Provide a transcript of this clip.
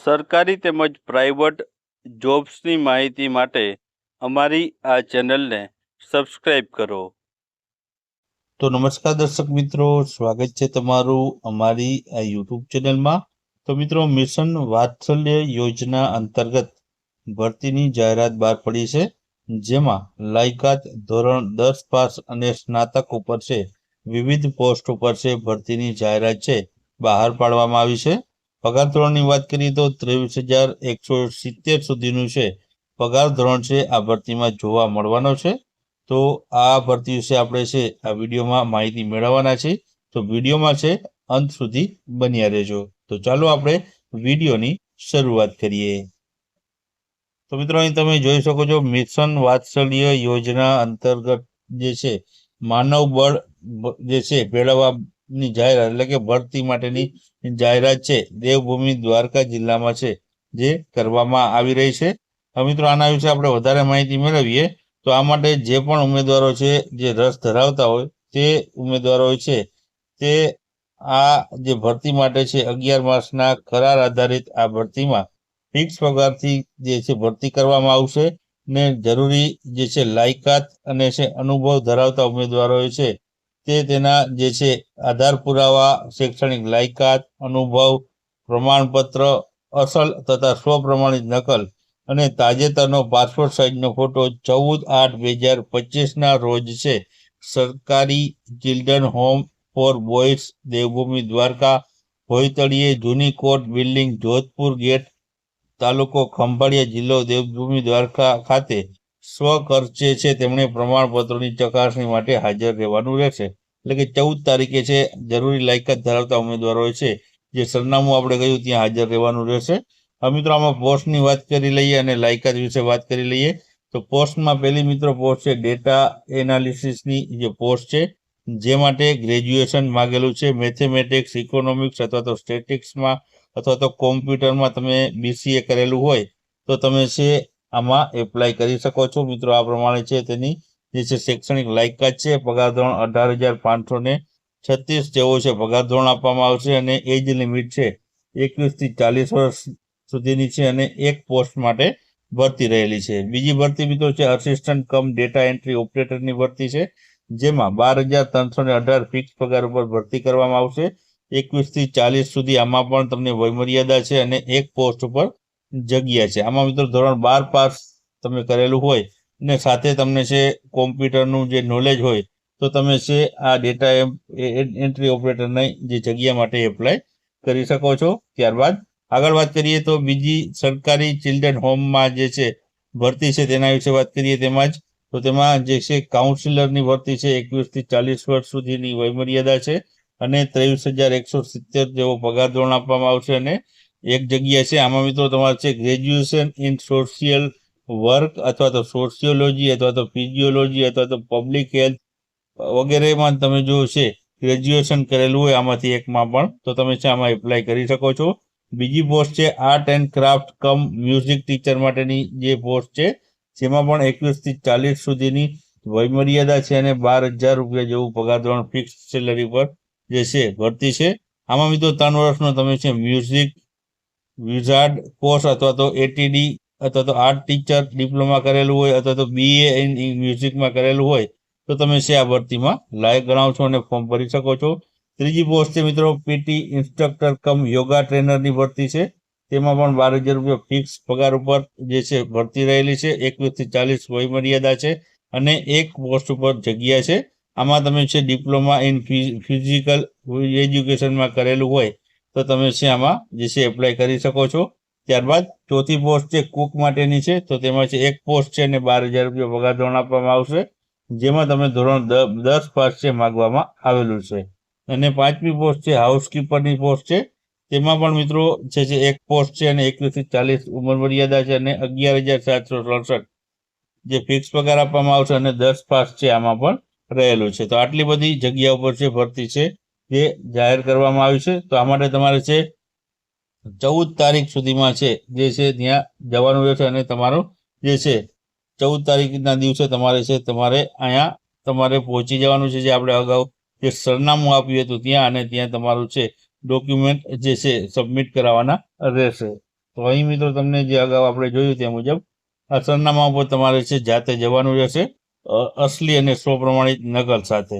સરકારી તેમજ પ્રાઇવેટ જોબ્સની માહિતી માટે અમારી આ ચેનલને સબસ્ક્રાઇબ કરો. તો નમસ્કાર દર્શક મિત્રો, સ્વાગત છે તમારું અમારી આ યુટ્યુબ ચેનલમાં. તો મિત્રો, મિશન વાત્સલ્ય યોજના અંતર્ગત ભરતીની જાહેરાત બહાર પડી છે, જેમાં લાયકાત ધોરણ 10 પાસ અને સ્નાતક ઉપર છે. વિવિધ પોસ્ટ ઉપર છે ભરતીની જાહેરાત છે બહાર પાડવામાં આવી છે. પગાર ધોરણની વાત કરીએ તો 23,170 સુધીનું છે પગાર ધોરણ છે આ ભરતીમાં જોવા મળવાનો છે. તો આ ભરતી વિશે આપણે છે આ વિડીયોમાં માહિતી મેળવવાના છે. તો વિડીયોમાં છે અંત સુધી બન્યા રહેજો. તો ચાલો આપણે વિડીયોની શરૂઆત કરીએ. તો મિત્રો, અહીં તમે જોઈ શકો છો, મિશન વાત્સલ્ય યોજના અંતર્ગત જે છે માનવ બળ જે છે મેળવવાની જાહેરાત એટલે કે ભરતી માટેની જાહેરાત છે દેવભૂમિ દ્વારકા જિલ્લામાં છે જે કરવામાં આવી રહી છે. હવે મિત્રો, આના વિશે આપણે વધારે માહિતી મેળવીએ તો આ માટે જે પણ ઉમેદવારો છે જે રસ ધરાવતા હોય તે ઉમેદવારો છે તે આ જે ભરતી માટે છે 11 માસના કરાર આધારિત આ ભરતીમાં ફિક્સ પગારથી જે છે ભરતી કરવામાં આવશે ને જરૂરી જે છે લાયકાત અને છે અનુભવ ધરાવતા ઉમેદવારો છે તે તેના જે છે આધાર પુરાવા, શૈક્ષણિક લાયકાત, અનુભવ, પ્રમાણપત્ર, અસલ તથા સ્વપ્રમાણિત નકલ અને તાજેતરનો પાસપોર્ટ સાઇઝનો ફોટો 14/8/2025ના રોજ છે સરકારી children home for boys Devbhumi Dwarka, ભોયતળિયે, જૂની કોર્ટ બિલ્ડિંગ, જોધપુર ગેટ, તાલુકો ખંભાળિયા, જિલ્લો દેવભૂમિ દ્વારકા ખાતે સ્વખર્ચે છે તેમણે પ્રમાણપત્રોની ચકાસણી માટે હાજર રહેવાનું રહેશે. એટલે કે 14 તારીખે છે જરૂરી લાયકાત ધરાવતા ઉમેદવારો છે જે સરનામું આપણે કહ્યું ત્યાં હાજર રહેવાનું રહેશે. હવે મિત્રો, આમાં પોસ્ટની વાત કરી લઈએ અને લાયકાત વિશે વાત કરી લઈએ. તો પોસ્ટમાં પહેલી મિત્રો પોસ્ટ છે ડેટા એનાલિસિસની જે પોસ્ટ છે જે માટે ગ્રેજ્યુએશન માગેલું છે. મેથેમેટિક્સ, ઇકોનોમિક્સ અથવા તો સ્ટેટિક્સમાં અથવા તો કોમ્પ્યુટરમાં તમે BCA કરેલું હોય તો તમે છે આમાં એપ્લાય કરી શકો છો. મિત્રો, આ પ્રમાણે છે તેની જે છે શૈક્ષણિક લાયકાત છે. પગાર ધોરણ 18,536 જેવો છે પગાર ધોરણ આપવામાં આવશે અને એજ લિમિટ છે 21 થી 40 વર્ષ સુધીની છે અને એક પોસ્ટ માટે ભરતી રહેલી છે. બીજી ભરતી મિત્રો છે અસિસ્ટન્ટ કમ ડેટા એન્ટ્રી ઓપરેટરની ભરતી છે, જેમાં 12,318 ફિક્સ પગાર ઉપર ભરતી કરવામાં આવશે. 21 થી 40 સુધી આમાં પણ તમને વયમર્યાદા છે અને એક પોસ્ટ ઉપર જગ્યા છે. આમાં મિત્રો ધોરણ 12 પાસ તમે કરેલું હોય અને સાથે તમને છે કોમ્પ્યુટરનું જે નોલેજ હોય તો તમે છે આ ડેટા એન્ટ્રી ઓપરેટરની જે જગ્યા માટે એપ્લાય કરી શકો છો. ત્યારબાદ આગળ વાત કરીએ તો બીજી સરકારી ચિલ્ડ્રન હોમમાં જે છે ભરતી છે તેના વિશે વાત કરીએ. તેમાં જે છે કાઉન્સિલરની ભરતી છે 21 થી 40 વર્ષ સુધીની વયમર્યાદા છે અને 23,170 જેવો પગાર ધોરણ આપવામાં આવશે અને એક જગ્યા છે. આમાં મિત્રો તમારે છે ગ્રેજ્યુએશન ઇન સોશિયલ વર્ક અથવા તો સોશિયોલોજી અથવા તો ફિઝિયોલોજી અથવા તો પબ્લિક હેલ્થ વગેરેમાં તમે જો છે ગ્રેજ્યુએશન કરેલું હોય આમાંથી એકમાં પણ તો તમે છે આમાં એપ્લાય કરી શકો છો. બીજી પોસ્ટ છે art and craft come music teacher માટેની જે પોસ્ટ છે જેમાં પણ 21 થી 40 સુધીની વયમર્યાદા છે અને 12,000 રૂપિયા જેવું પગાર ધોરણ ફિક્સ સેલરી પર જે છે ભરતી છે. આમાં મિત્રો 3 વર્ષનો તમે છે મ્યુઝિક વિઝાર્ડ કોર્સ અથવા તો ATD અથવા તો આર્ટ ટીચર ડિપ્લોમા કરેલું હોય અથવા તો BA ઇન મ્યુઝિકમાં કરેલું હોય તો તમે છે આ ભરતીમાં લાયક ગણાવ છો અને ફોર્મ ભરી શકો છો. ત્રીજી પોસ્ટ છે મિત્રો PT ઇન્સ્ટ્રક્ટર કમ યોગા ટ્રેનરની ભરતી છે. તેમાં પણ 12,000 રૂપિયા ફિક્સ પગાર ઉપર જે છે ભરતી રહેલી છે. 21 થી 40 વયમર્યાદા છે અને એક પોસ્ટ ઉપર જગ્યા છે. આમાં તમે છે ડિપ્લોમા ઇન ફિઝિકલ એજ્યુકેશનમાં કરેલું હોય તો તમે છે આમાં જે છે એપ્લાય કરી શકો છો. ત્યારબાદ ચોથી પોસ્ટ છે કુક માટેની છે. તો તેમાં છે એક પોસ્ટ છે અને 12,000 રૂપિયા પગાર ધોરણ આપવામાં આવશે, જેમાં તમે ધોરણ 10 પાસ છે માગવામાં આવેલું છે. અને પાંચમી પોસ્ટ છે હાઉસકીપરની પોસ્ટ છે. તેમાં પણ મિત્રો છે એક પોસ્ટ છે અને 21 થી 40 ઉંમર મર્યાદા છે અને 11,767 જે ફિક્સ પગાર આપવામાં આવશે અને 10 પાસ છે આમાં પણ રહેલું છે. તો આટલી બધી જગ્યા ઉપર છે ભરતી છે જે જાહેર કરવામાં આવી છે. તો આ માટે તમારે છે 14 તારીખ સુધીમાં છે જે છે ત્યાં જવાનું રહેશે અને તમારું જે છે 14 તારીખના દિવસે તમારે અહીંયા તમારે પહોંચી જવાનું છે. જે આપણે અગાઉ જે સરનામું આપ્યું હતું ત્યાં અને ત્યાં તમારું છે ડોક્યુમેન્ટ જે છે સબમિટ કરાવવાના રહેશે. તો અહીં મિત્રો તમને જે અગાઉ આપણે જોયું તે મુજબ આ સરનામા ઉપર તમારે છે જાતે જવાનું રહેશે અસલી અને સ્વપ્રમાણિત નકલ સાથે.